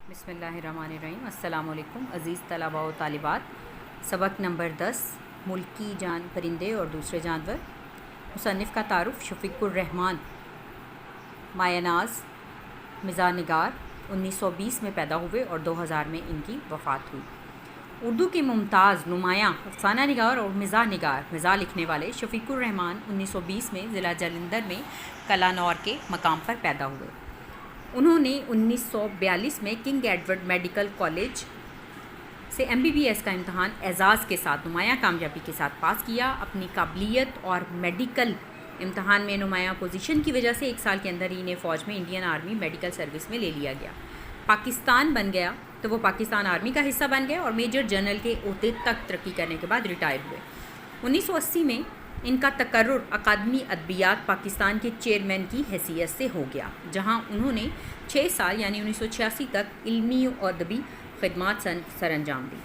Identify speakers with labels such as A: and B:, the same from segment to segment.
A: بسم اللہ الرحمن الرحیم۔ السلام علیکم عزیز طلباء و طالبات۔ سبق نمبر 10 ملکی جان پرندے اور دوسرے جانور۔ مصنف کا تعارف شفیق الرحمان مایہ ناز مزاح نگار 1920 میں پیدا ہوئے اور 2000 میں ان کی وفات ہوئی۔ اردو کے ممتاز نمایاں افسانہ نگار اور مزاح نگار مزاح لکھنے والے شفیق الرحمان 1920 میں ضلع جلندھر میں کلانور کے مقام پر پیدا ہوئے۔ انہوں نے 1942 میں کنگ ایڈورڈ میڈیکل کالج سے MBBS کا امتحان اعزاز کے ساتھ نمایاں کامیابی کے ساتھ پاس کیا۔ اپنی قابلیت اور میڈیکل امتحان میں نمایاں پوزیشن کی وجہ سے 1 سال کے اندر ہی انہیں فوج میں انڈین آرمی میڈیکل سروس میں لے لیا گیا۔ پاکستان بن گیا تو وہ پاکستان آرمی کا حصہ بن گئے اور میجر جنرل کے عہدے تک ترقی کرنے کے بعد ریٹائر ہوئے۔ 1980 میں ان کا تقرر اکادمی ادبیات پاکستان کے چیئرمین کی حیثیت سے ہو گیا، جہاں انہوں نے 6 سال یعنی 1986 تک علمی و ادبی خدمات سر انجام دی۔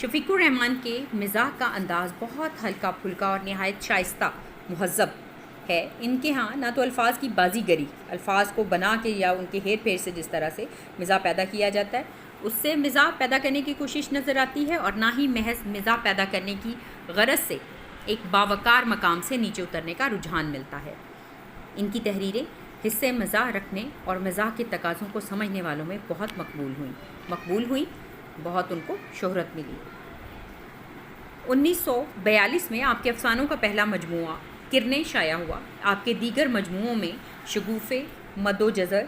A: شفیق الرحمان کے مزاح کا انداز بہت ہلکا پھلکا اور نہایت شائستہ مہذب ہے۔ ان کے ہاں نہ تو الفاظ کی بازی گری، الفاظ کو بنا کے یا ان کے ہیر پھیر سے جس طرح سے مزاح پیدا کیا جاتا ہے اس سے مزاح پیدا کرنے کی کوشش نظر آتی ہے، اور نہ ہی محض مزاح پیدا کرنے کی غرض سے ایک باوقار مقام سے نیچے اترنے کا رجحان ملتا ہے۔ ان کی تحریریں حصے مزاح رکھنے اور مزاح کے تقاضوں کو سمجھنے والوں میں بہت مقبول ہوئیں، بہت ان کو شہرت ملی۔ 1942 میں آپ کے افسانوں کا پہلا مجموعہ کرنیں شائع ہوا۔ آپ کے دیگر مجموعوں میں شگوفے، مد و جزر،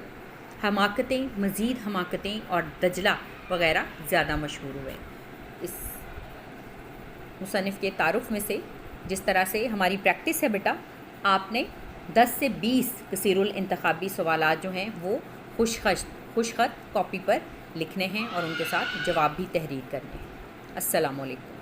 A: حماقتیں، مزید حماقتیں اور دجلہ وغیرہ زیادہ مشہور ہوئے۔ اس مصنف کے تعارف میں سے جس طرح سے ہماری پریکٹس ہے بیٹا، آپ نے 10 سے 20 کثیر الانتخابی سوالات جو ہیں وہ خوش خط کاپی پر لکھنے ہیں اور ان کے ساتھ جواب بھی تحریر کرنے ہیں۔ السلام علیکم۔